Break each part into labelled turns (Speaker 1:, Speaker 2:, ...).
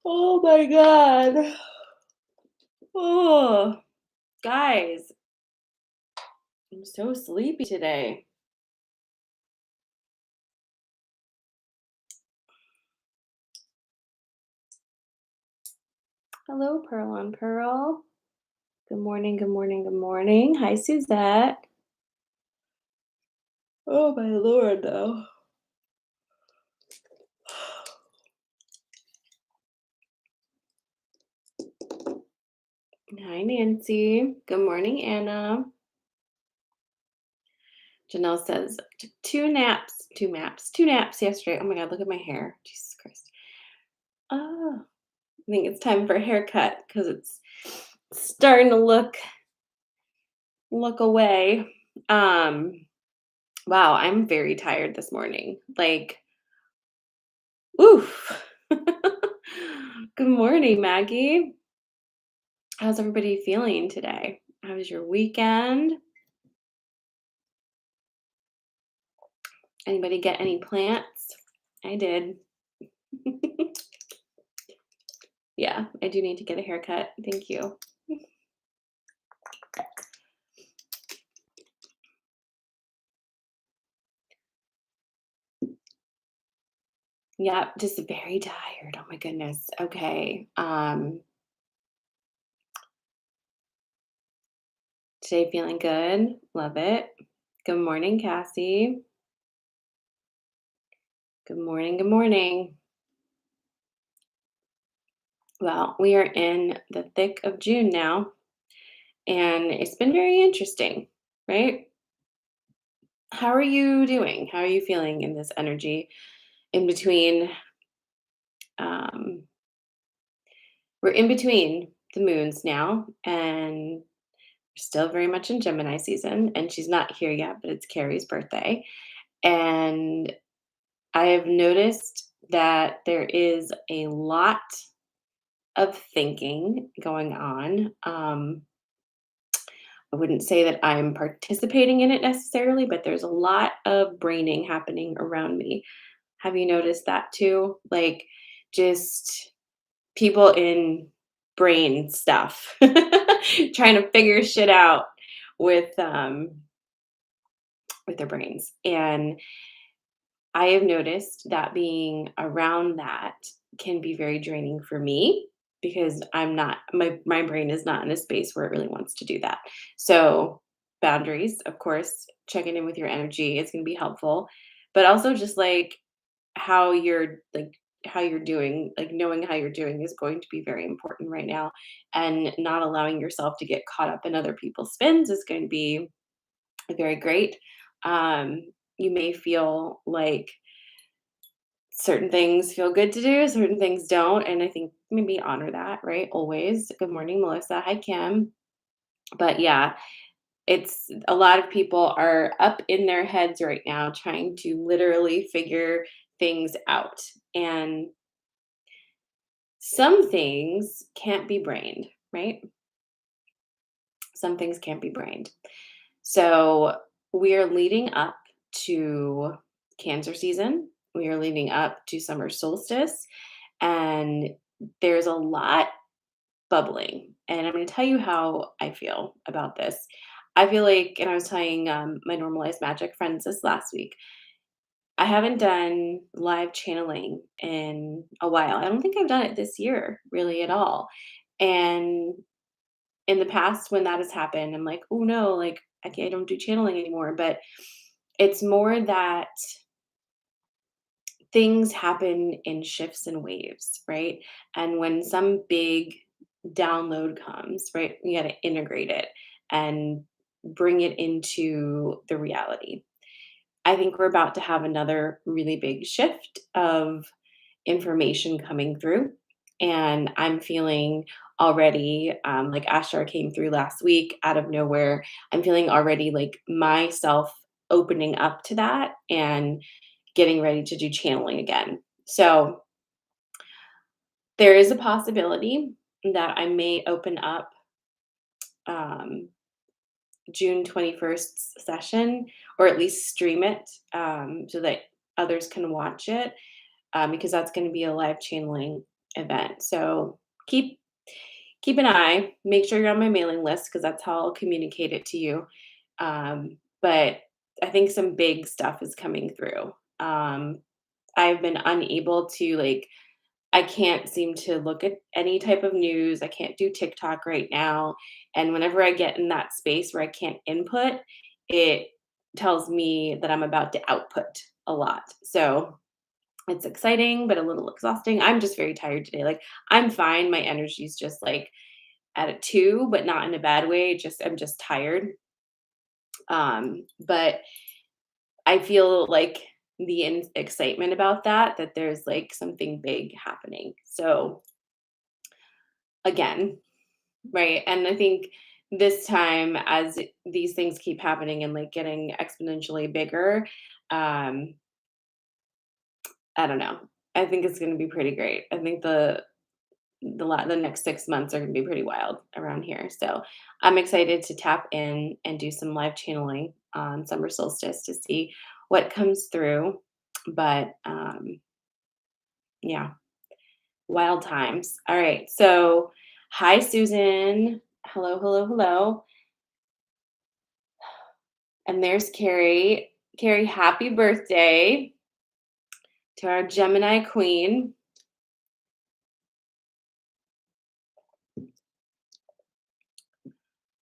Speaker 1: Oh my God. Oh, guys, I'm so sleepy today. Hello, Pearl on Pearl. Good morning, good morning, good morning. Hi, Suzette. Oh my Lord, though. Hi, Nancy. Good morning, Anna. Janelle says, "Took two naps yesterday. Oh my God, look at my hair. Jesus Christ. Oh, I think it's time for a haircut because it's starting to look away. Um, wow, I'm very tired this morning. Like, oof. Good morning, Maggie. How's everybody feeling today? How was your weekend? Anybody get any plants? I did. Yeah, I do need to get a haircut. Thank you. Yeah, just very tired. Oh my goodness. Okay. Today feeling good. Love it. Good morning, Cassie. Good morning. Good morning. Well, we are in the thick of June now, and it's been very interesting, right? How are you doing? How are you feeling in this energy in between? Um, we're in between the moons now, and we're still very much in Gemini season. And she's not here yet, but it's Carrie's birthday. And I have noticed that there is a lot of thinking going on. I wouldn't say that I'm participating in it necessarily, but there's a lot of braining happening around me. Have you noticed that too? Like just people in brain stuff, trying to figure shit out with um with their brains. And I have noticed that being around that can be very draining for me because I'm not my brain is not in a space where it really wants to do that. So, boundaries, of course, checking in with your energy is going to be helpful, but also just like how you're doing, like knowing how you're doing is going to be very important right now, and not allowing yourself to get caught up in other people's spins is going to be very great. Um, you may feel like certain things feel good to do, certain things don't. And I think maybe honor that, right? Always. Good morning, Melissa. Hi, Kim. But yeah, it's a lot of people are up in their heads right now trying to literally figure things out. And some things can't be brained, right? Some things can't be brained. So we are leading up to Cancer season. We are leading up to summer solstice. And there's a lot bubbling. And I'm going to tell you how I feel about this. I feel like, and I was telling my normalized magic friends this last week, I haven't done live channeling in a while. I don't think I've done it this year really at all. And in the past, when that has happened, I'm like, oh no, like I don't do channeling anymore. But it's more that things happen in shifts and waves, right? And when some big download comes, right, you got to integrate it and bring it into the reality. I think we're about to have another really big shift of information coming through. And I'm feeling already like Ashtar came through last week out of nowhere. I'm feeling already like myself opening up to that and getting ready to do channeling again. So there is a possibility that I may open up um, June 21st session, or at least stream it so that others can watch it because that's going to be a live channeling. event. So keep keep an eye. Make sure you're on my mailing list because that's how I'll communicate it to you. But I think some big stuff is coming through. I've been unable to like I can't seem to look at any type of news. I can't do TikTok right now. And whenever I get in that space where I can't input, it tells me that I'm about to output a lot. So it's exciting, but a little exhausting. I'm just very tired today. Like I'm fine. My energy's just like at a two, but not in a bad way. Just I'm just tired. But I feel like the excitement about that there's like something big happening. So again, right? And I think this time, as these things keep happening and like getting exponentially bigger, um, I don't know. I think it's going to be pretty great. I think the next 6 months are going to be pretty wild around here. So I'm excited to tap in and do some live channeling on summer solstice to see what comes through. But yeah, wild times. All right. So hi, Susan. Hello, hello, hello. And there's Carrie. Carrie, happy birthday to our Gemini queen.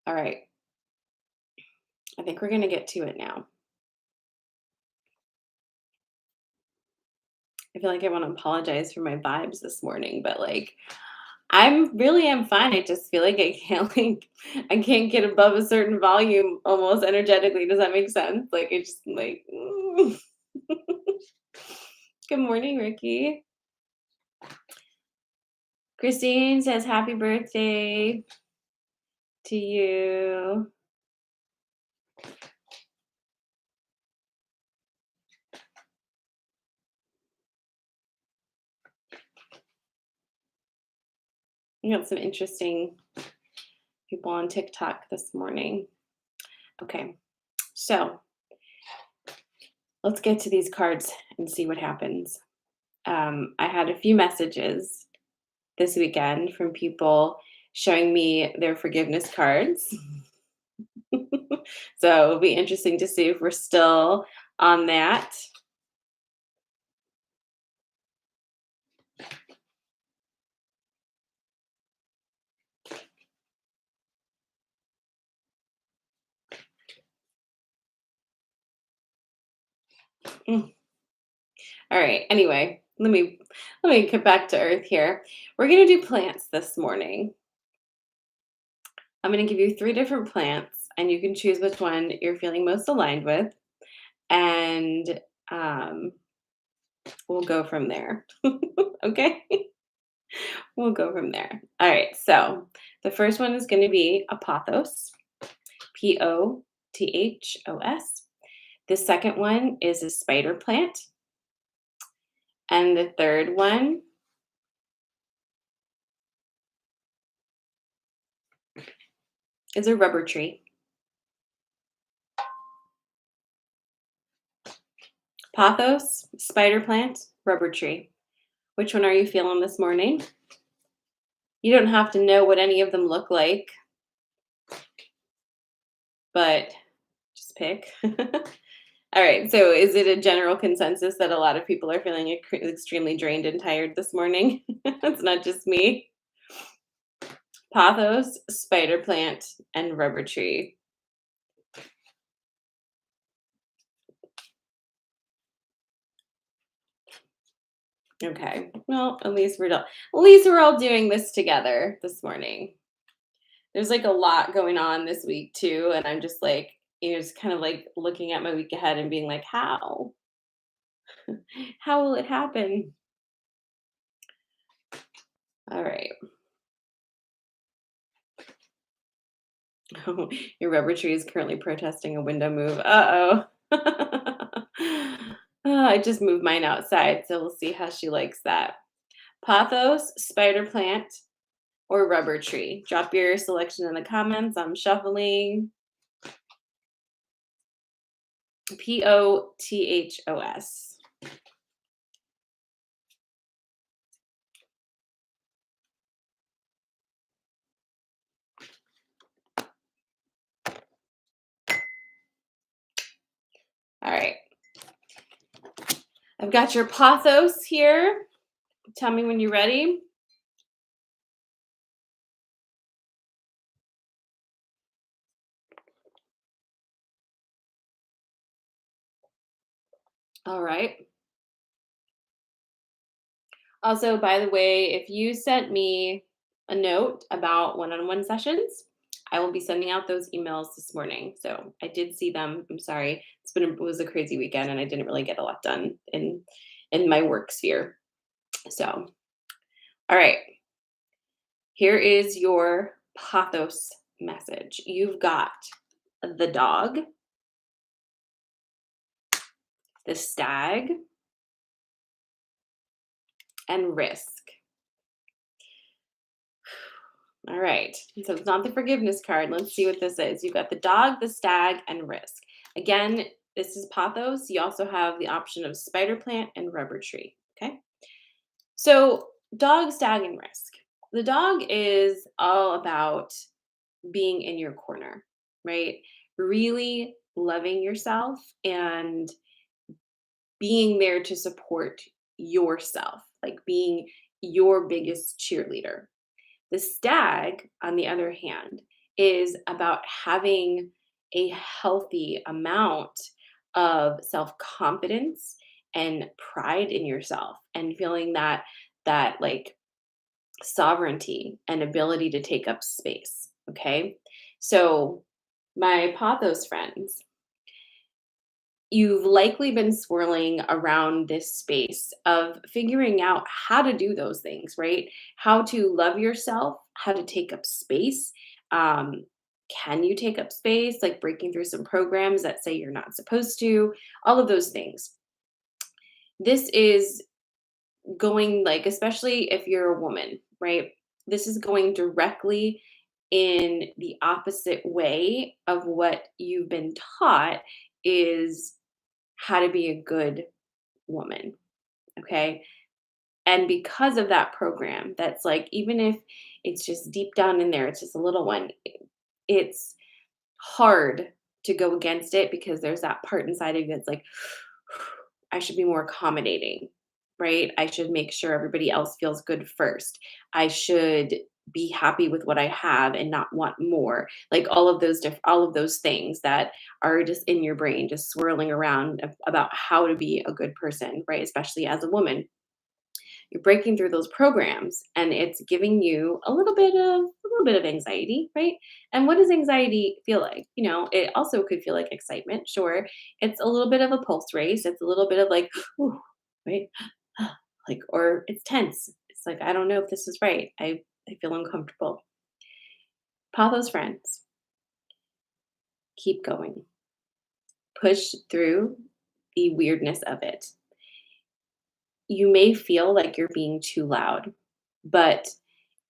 Speaker 1: All right. I think we're going to get to it now. I feel like I want to apologize for my vibes this morning, but like I'm really am fine. I just feel like I can't like I can't get above a certain volume almost energetically. Does that make sense? Like it's just like Good morning, Ricky. Christine says happy birthday to you. We got some interesting people on TikTok this morning. Okay, so let's get to these cards and see what happens. I had a few messages this weekend from people showing me their forgiveness cards. So it'll be interesting to see if we're still on that. Mm. All right. Anyway, let me get back to earth here. We're gonna do plants this morning. I'm gonna give you three different plants, and you can choose which one you're feeling most aligned with, and um, we'll go from there. Okay, we'll go from there. All right. So the first one is going to be a pothos. Pothos. The second one is a spider plant. And the third one is a rubber tree. Pothos, spider plant, rubber tree. Which one are you feeling this morning? You don't have to know what any of them look like, but just pick. All right. So, is it a general consensus that a lot of people are feeling extremely drained and tired this morning? It's not just me. Pothos, spider plant, and rubber tree. Okay. Well, at least we're all doing this together this morning. There's like a lot going on this week too, and I'm just like, just kind of like looking at my week ahead and being like, how? How will it happen? All right. Your rubber tree is currently protesting a window move. Uh-oh. I just moved mine outside, so we'll see how she likes that. Pothos, spider plant, or rubber tree? Drop your selection in the comments. I'm shuffling. Pothos. All right. I've got your pothos here. Tell me when you're ready. All right. Also, by the way, if you sent me a note about one-on-one sessions, I will be sending out those emails this morning. So I did see them. I'm sorry. It was a crazy weekend and I didn't really get a lot done in my work sphere. So, all right. Here is your pathos message. You've got the dog, the stag, and risk. All right. So it's not the forgiveness card. Let's see what this is. You've got the dog, the stag, and risk. Again, this is pathos. You also have the option of spider plant and rubber tree. Okay. So dog, stag, and risk. The dog is all about being in your corner, right? Really loving yourself and being there to support yourself, like being your biggest cheerleader. The stag, on the other hand, is about having a healthy amount of self-confidence and pride in yourself and feeling that like sovereignty and ability to take up space, okay? So, my pathos friends, you've likely been swirling around this space of figuring out how to do those things, right? How to love yourself, how to take up space. Um, can you take up space? Like breaking through some programs that say you're not supposed to, all of those things. This is going like, especially if you're a woman, right? This is going directly in the opposite way of what you've been taught is how to be a good woman, okay? And because of that program, that's like, even if it's just deep down in there, it's just a little one, it's hard to go against it because there's that part inside of you that's like, I should be more accommodating, right? I should make sure everybody else feels good first. I should be happy with what I have and not want more. Like all of those things that are just in your brain, just swirling around about how to be a good person, right? Especially as a woman, you're breaking through those programs and it's giving you a little bit of anxiety, right? And what does anxiety feel like? It also could feel like excitement. Sure, it's a little bit of a pulse race. It's a little bit of like ooh, right? Like, or it's tense. It's like, I don't know if this is right. I feel uncomfortable. Pathos friends, keep going. Push through the weirdness of it. You may feel like you're being too loud, but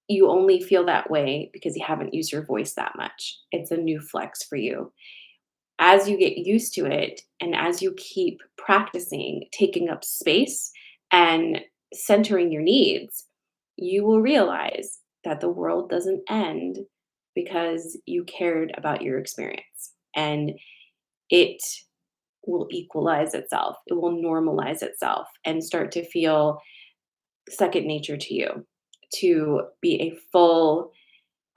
Speaker 1: you only feel that way because you haven't used your voice that much. It's a new flex for you. As you get used to it and as you keep practicing taking up space and centering your needs, you will realize that the world doesn't end because you cared about your experience. And it will equalize itself, it will normalize itself and start to feel second nature to you to be a full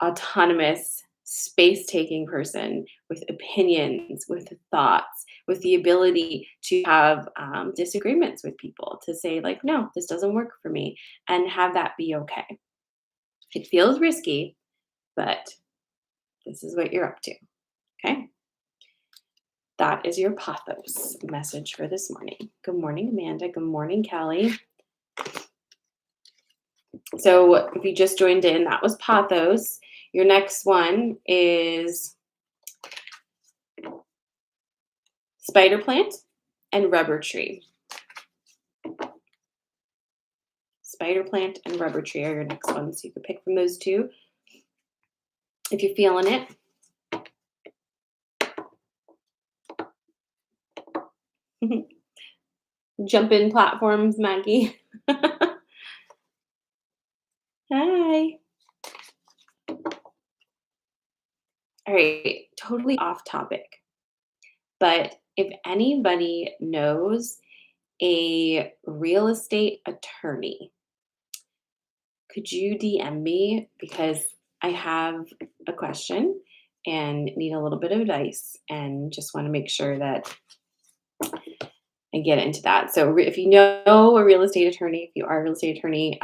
Speaker 1: autonomous, space taking person with opinions, with thoughts, with the ability to have disagreements with people, to say, like, no, this doesn't work for me, and have that be okay. It feels risky, but this is what you're up to. Okay. That is your pathos message for this morning. Good morning, Amanda. Good morning, Kelly. So if you just joined in, that was pathos. Your next one is spider plant and rubber tree. Spider plant and rubber tree are your next ones. So you could pick from those two if you're feeling it. Jump in platforms, Maggie. Hi. All right, totally off topic, but if anybody knows a real estate attorney, could you DM me? Because I have a question and need a little bit of advice and just want to make sure that I get into that. So if you know a real estate attorney, if you are a real estate attorney,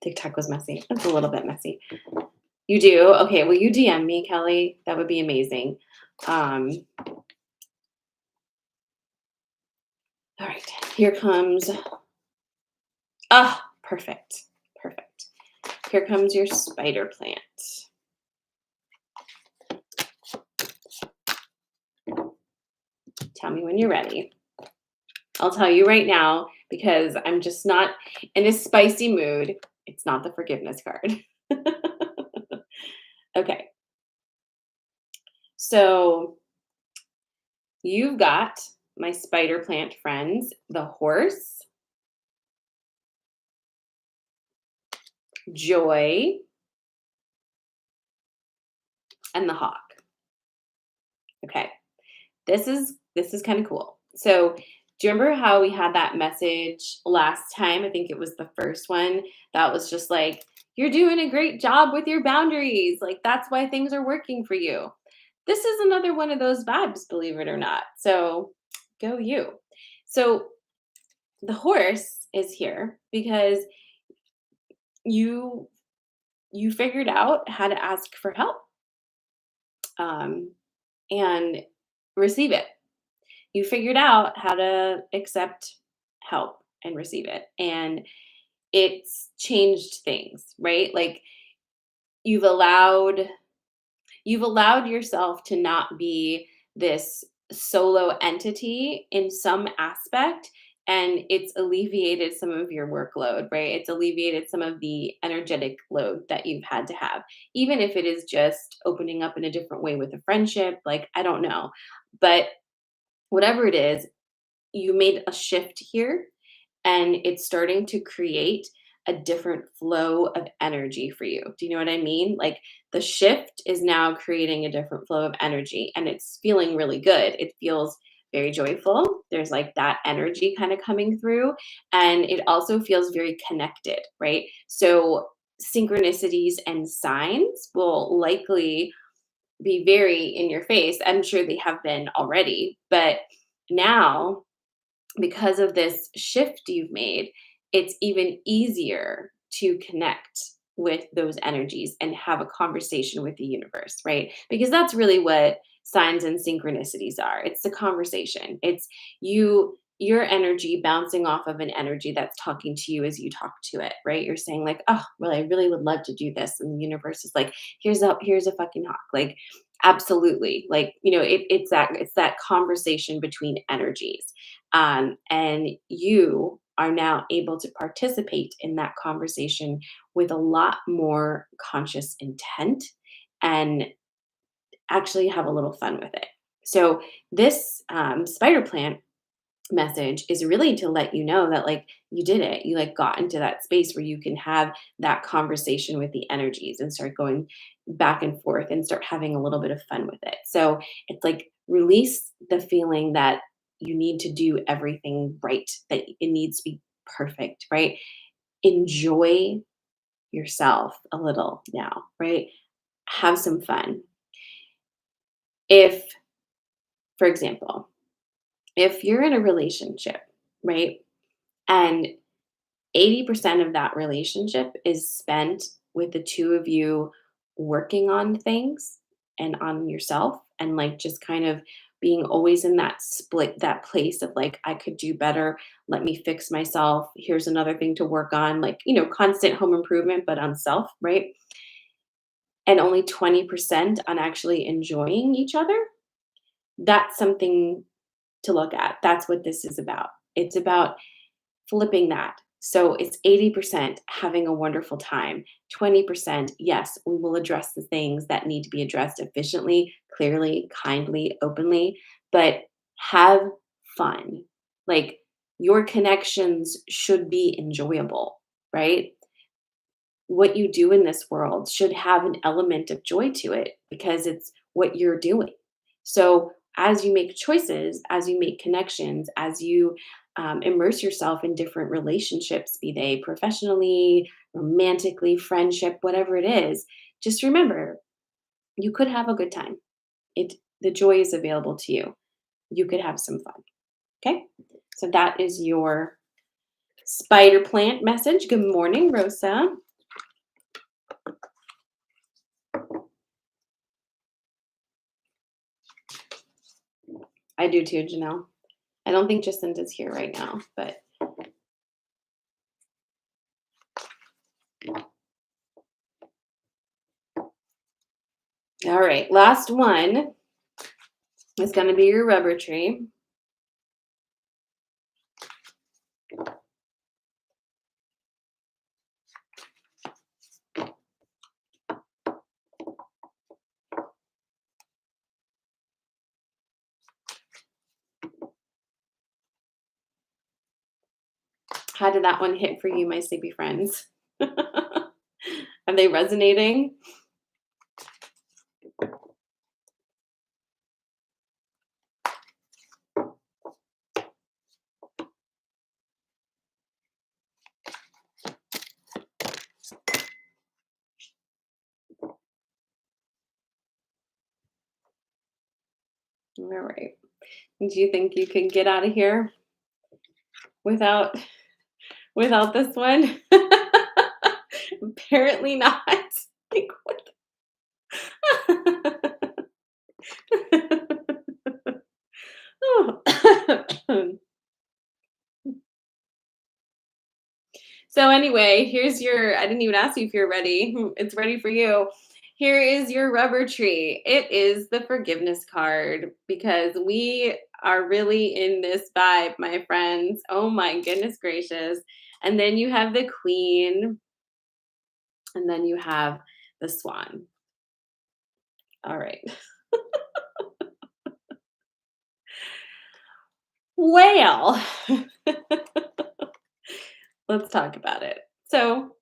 Speaker 1: TikTok was messy. It's a little bit messy. You do? Okay, will you DM me, Kelly? That would be amazing. Um, all right, here comes. Ah, perfect. Perfect. Here comes your spider plant. Tell me when you're ready. I'll tell you right now because I'm just not in a spicy mood. It's not the forgiveness card. Okay, so you've got my spider plant friends, the horse, joy, and the hawk. Okay, this is kind of cool. So do you remember how we had that message last time? I think it was the first one that was just like, you're doing a great job with your boundaries. Like, that's why things are working for you. This is another one of those vibes, believe it or not. So go you. So the horse is here because you you figured out how to ask for help, um, and receive it. You figured out how to accept help and receive it. And it's changed things, right? Like you've allowed you've allowed yourself to not be this solo entity in some aspect, and it's alleviated some of your workload, right? It's alleviated some of the energetic load that you've had to have, even if it is just opening up in a different way with a friendship, like I don't know. But whatever it is, you made a shift here and it's starting to create a different flow of energy for you. Do you know what I mean? Like the shift is now creating a different flow of energy and it's feeling really good. It feels very joyful. There's like that energy kind of coming through and it also feels very connected, right? So synchronicities and signs will likely be very in your face. I'm sure they have been already, but now because of this shift you've made, it's even easier to connect with those energies and have a conversation with the universe, right? Because that's really what signs and synchronicities are. It's the conversation. It's your energy bouncing off of an energy that's talking to you as you talk to it, right? You're saying like, "Oh, well, I really would love to do this." And the universe is like, "Here's a fucking hawk." Like absolutely. Like, it's that conversation between energies, and you are now able to participate in that conversation with a lot more conscious intent and actually have a little fun with it. So, this spider plant message is really to let you know that like you did it. You like got into that space where you can have that conversation with the energies and start going back and forth and start having a little bit of fun with it. So it's like release the feeling that you need to do everything right, that it needs to be perfect, right? Enjoy yourself a little now, right? Have some fun. If, for example, if you're in a relationship, right? And 80% of that relationship is spent with the two of you working on things and on yourself and like just kind of being always in that place of like I could do better, let me fix myself, here's another thing to work on, like constant home improvement but on self, right? And only 20% on actually enjoying each other. That's something to look at. That's what this is about. It's about flipping that. So it's 80% having a wonderful time. 20%, yes, we will address the things that need to be addressed efficiently, clearly, kindly, openly, but have fun. Like your connections should be enjoyable, right? what you do in this world should have an element of joy to it because it's what you're doing. So, as you make choices, as you make connections, as you immerse yourself in different relationships, be they professionally, romantically, friendship, whatever it is, just remember you could have a good time. The joy is available to you. You could have some fun. Okay? So that is your spider plant message. Good morning, Rosa. I do too, Janelle. I don't think Jacinta's here right now, but all right. Last one is going to be your rubber tree. How did that one hit for you, my sleepy friends? Are they resonating? All right. Do you think you can get out of here without this one? Apparently not. Like, what? Oh. So anyway, here's your I didn't even ask you if you're ready. It's ready for you. Here is your rubber tree. It is the forgiveness card because we are really in this vibe, my friends. Oh my goodness gracious. And then you have the queen, and then you have the swan. All right. Well, let's talk about it. So,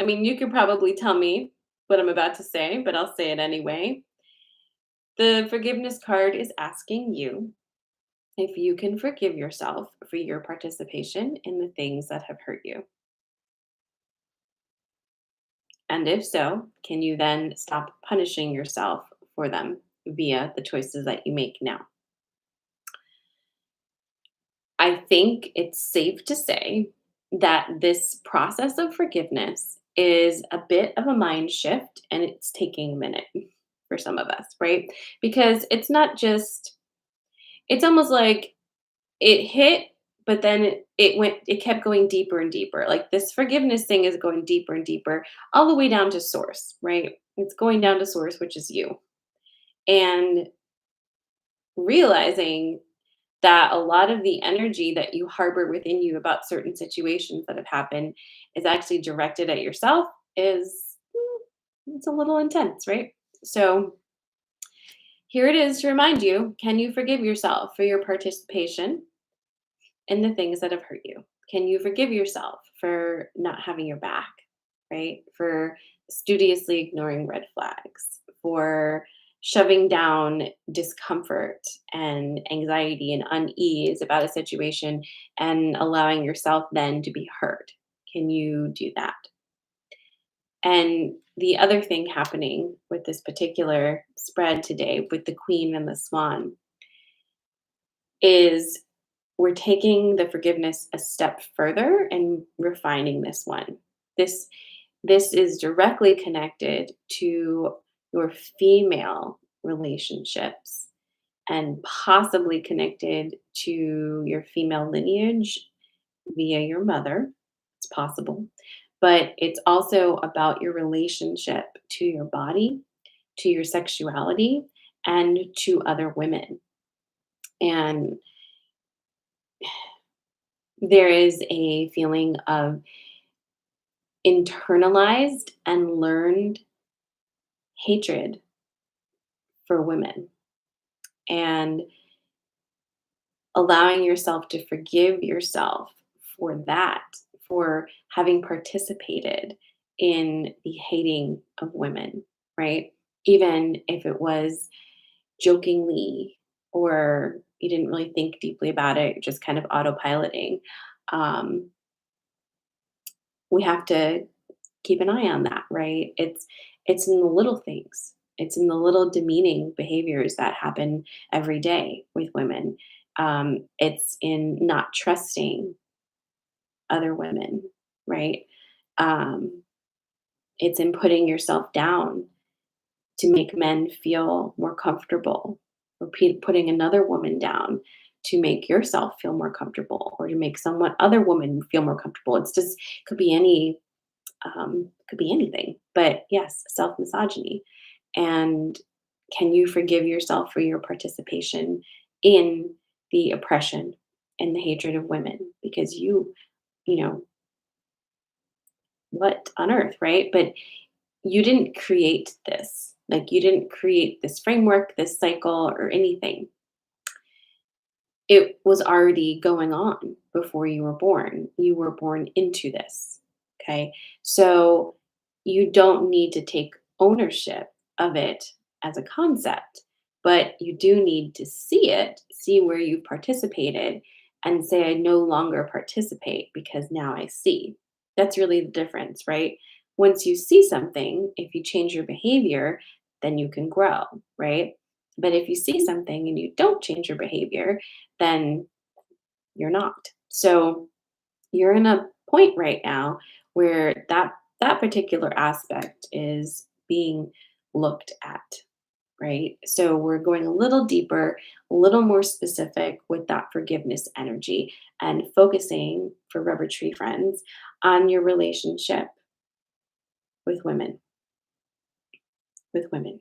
Speaker 1: I mean, you could probably tell me what I'm about to say, but I'll say it anyway. The forgiveness card is asking you if you can forgive yourself for your participation in the things that have hurt you. And if so, can you then stop punishing yourself for them via the choices that you make now? I think it's safe to say that this process of forgiveness is a bit of a mind shift and it's taking a minute for some of us, right? Because it's not just, it's almost like it hit, but then it kept going deeper and deeper. Like this forgiveness thing is going deeper and deeper, all the way down to source, right? It's going down to source, which is you. And realizing that a lot of the energy that you harbor within you about certain situations that have happened is actually directed at yourself is it's a little intense, right? So here it is to remind you, can you forgive yourself for your participation in the things that have hurt you? Can you forgive yourself for not having your back, right? For studiously ignoring red flags, for shoving down discomfort and anxiety and unease about a situation and allowing yourself then to be hurt? Can you do that? And the other thing happening with this particular spread today with the queen and the swan is we're taking the forgiveness a step further and refining this one. This this is directly connected to your female relationships and possibly connected to your female lineage via your mother. It's possible. But it's also about your relationship to your body, to your sexuality, and to other women. And there is a feeling of internalized and learned hatred for women and allowing yourself to forgive yourself for that, for having participated in the hating of women, right? Even if it was jokingly or you didn't really think deeply about it, you're just kind of autopiloting. Um, we have to keep an eye on that, right? It's in the little things. It's in the little demeaning behaviors that happen every day with women. It's in not trusting other women, right? Um, it's in putting yourself down to make men feel more comfortable, or putting another woman down to make yourself feel more comfortable, or to make someone other woman feel more comfortable. It's just could be any could be anything. But yes, self misogyny. And can you forgive yourself for your participation in the oppression and the hatred of women? Because you know, what on earth, right? But you didn't create this. Like, you didn't create this framework, this cycle, or anything. It was already going on before you were born. You were born into this. Okay. So you don't need to take ownership of it as a concept, but you do need to see it, see where you've participated, and say, I no longer participate because now I see. That's really the difference, right? Once you see something, if you change your behavior, then you can grow, right? But if you see something and you don't change your behavior, then you're not. So you're in a point right now where that particular aspect is being looked at, right? So we're going a little deeper, a little more specific with that forgiveness energy and focusing for rubber tree friends on your relationship with women, with women.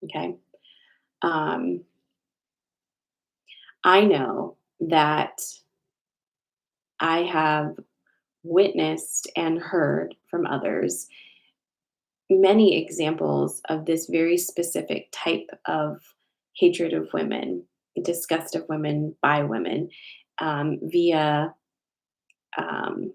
Speaker 1: Okay. Um, I know that I have witnessed and heard from others many examples of this very specific type of hatred of women, disgust of women by women, via um,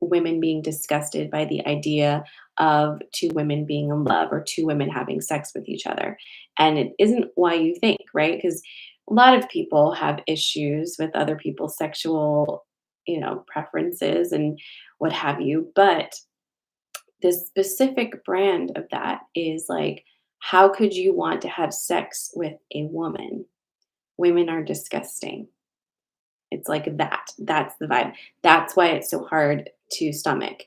Speaker 1: women being disgusted by the idea of two women being in love or two women having sex with each other. And it isn't why you think, right? Because a lot of people have issues with other people's sexual, preferences and what have you. But this specific brand of that is like, how could you want to have sex with a woman? Women are disgusting. It's like that. That's the vibe. That's why it's so hard to stomach,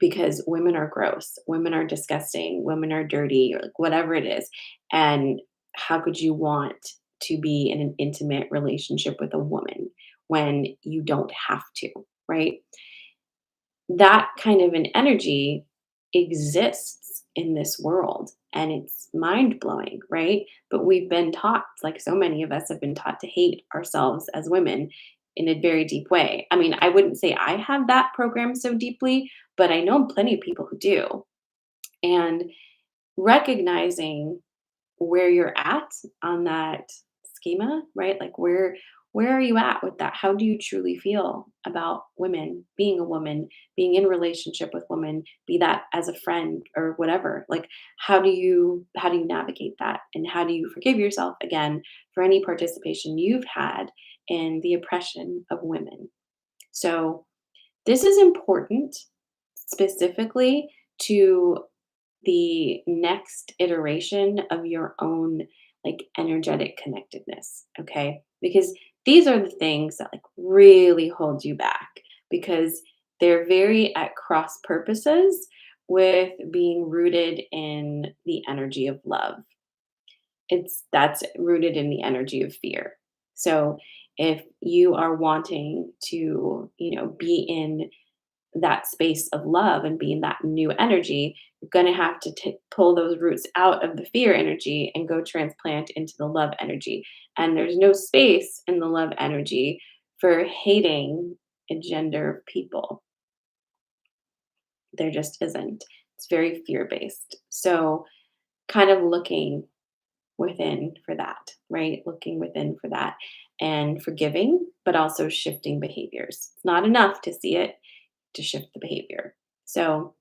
Speaker 1: because women are gross, women are disgusting, women are dirty, or like whatever it is. And how could you want to be in an intimate relationship with a woman when you don't have to, right? That kind of an energy exists in this world, and it's mind blowing, right? But we've been taught, like so many of us have been taught to hate ourselves as women in a very deep way. I mean, I wouldn't say I have that program so deeply, but I know plenty of people who do. And recognizing where you're at on that schema, right? Like, where are you at with that? How do you truly feel about women, being a woman, being in relationship with women, be that as a friend or whatever? Like, how do you navigate that? And how do you forgive yourself again for any participation you've had in the oppression of women? So this is important specifically to the next iteration of your own, like, energetic connectedness, okay? Because these are the things that, like, really hold you back, because they're very at cross purposes with being rooted in the energy of love. That's rooted in the energy of fear. So if you are wanting to, be in that space of love and be in that new energy, you're going to have to pull those roots out of the fear energy and go transplant into the love energy. And there's no space in the love energy for hating a gender of people. There just isn't. It's very fear based. So, kind of looking within for that, right? Looking within for that and forgiving, but also shifting behaviors. It's not enough to see it, to shift the behavior. So,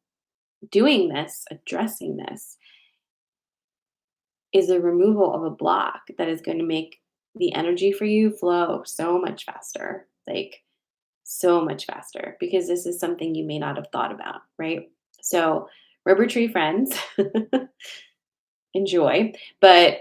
Speaker 1: doing this, addressing this, is a removal of a block that is going to make the energy for you flow so much faster. Like, so much faster because this is something you may not have thought about, right? So, rubber tree friends, enjoy, but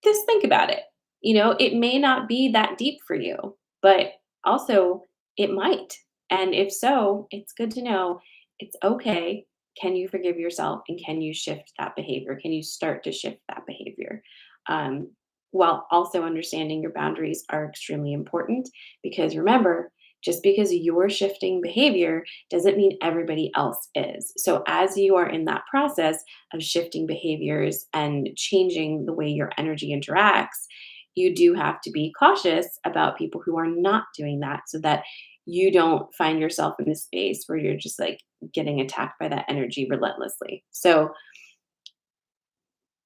Speaker 1: just think about it. It may not be that deep for you, but also it might. And if so, it's good to know it's okay. Can you forgive yourself and can you shift that behavior? Can you start to shift that behavior? Um, while also understanding your boundaries are extremely important because remember, just because you're shifting behavior doesn't mean everybody else is. So, as you are in that process, of shifting behaviors and changing the way your energy interacts, you do have to be cautious about people who are not doing that so that you don't find yourself in this space where you're just like getting attacked by that energy relentlessly. So,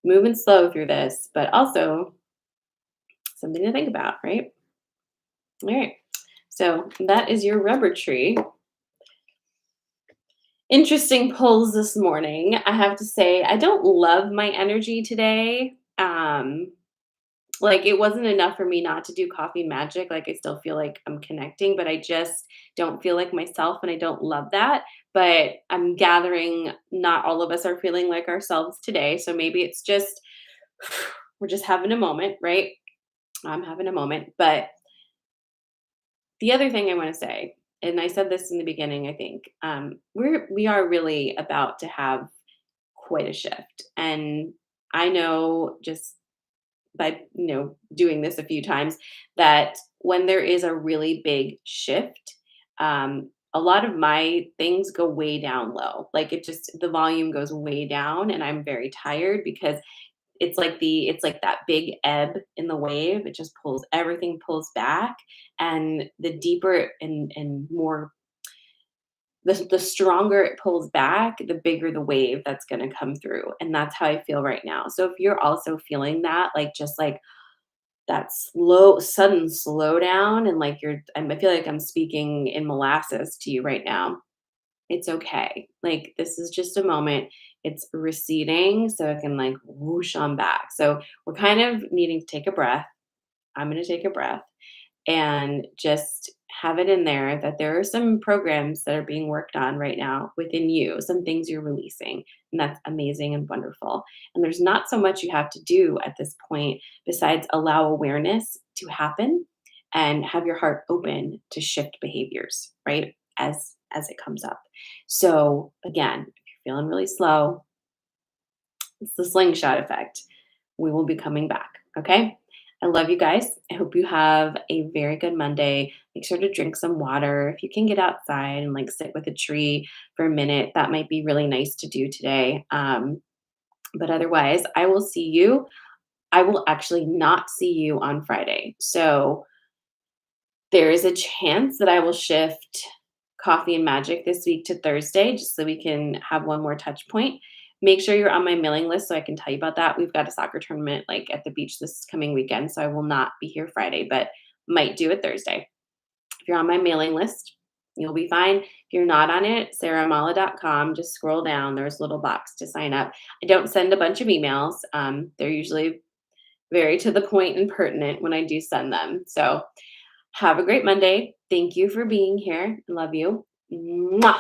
Speaker 1: moving slow through this, but also something to think about, right? All right. So, that is your rubber tree. Interesting pulls this morning. I have to say, I don't love my energy today. Like, it wasn't enough for me not to do coffee magic, like, I still feel like I'm connecting, but I just don't feel like myself, and I don't love that, but I'm gathering not all of us are feeling like ourselves today, so maybe it's just we're just having a moment, right? I'm having a moment, but the other thing I wanna say, and I said this in the beginning, I think, we are really about to have quite a shift, and I know just by doing this a few times that when there is a really big shift, a lot of my things go way down low, like it just the volume goes way down and I'm very tired because it's like that big ebb in the wave. It just pulls everything pulls back, and the deeper and more the stronger it pulls back, the bigger the wave that's going to come through, and that's how I feel right now. So if you're also feeling that, like just like that sudden slowdown and like I feel like I'm speaking in molasses to you right now. It's okay. Like this is just a moment. It's receding so it can like whoosh on back. So we're kind of needing to take a breath. I'm going to take a breath and just have it in there that there are some programs that are being worked on right now within you, some things you're releasing, and that's amazing and wonderful. And there's not so much you have to do at this point besides allow awareness to happen and have your heart open to shift behaviors, right? As it comes up. So again, if you're feeling really slow, it's the slingshot effect. We will be coming back. Okay. I love you guys. I hope you have a very good Monday. Make sure to drink some water. If you can get outside and like sit with a tree for a minute, that might be really nice to do today. But otherwise, I will see you. I will actually not see you on Friday. So there is a chance that I will shift Coffee and Magic this week to Thursday just so we can have one more touch point. Make sure you're on my mailing list so I can tell you about that. We've got a soccer tournament like at the beach this coming weekend, so I will not be here Friday, but might do it Thursday. If you're on my mailing list, you'll be fine. If you're not on it, sarahmala.com, just scroll down. There's a little box to sign up. I don't send a bunch of emails. They're usually very to the point and pertinent when I do send them. So have a great Monday. Thank you for being here. Love you. Mwah.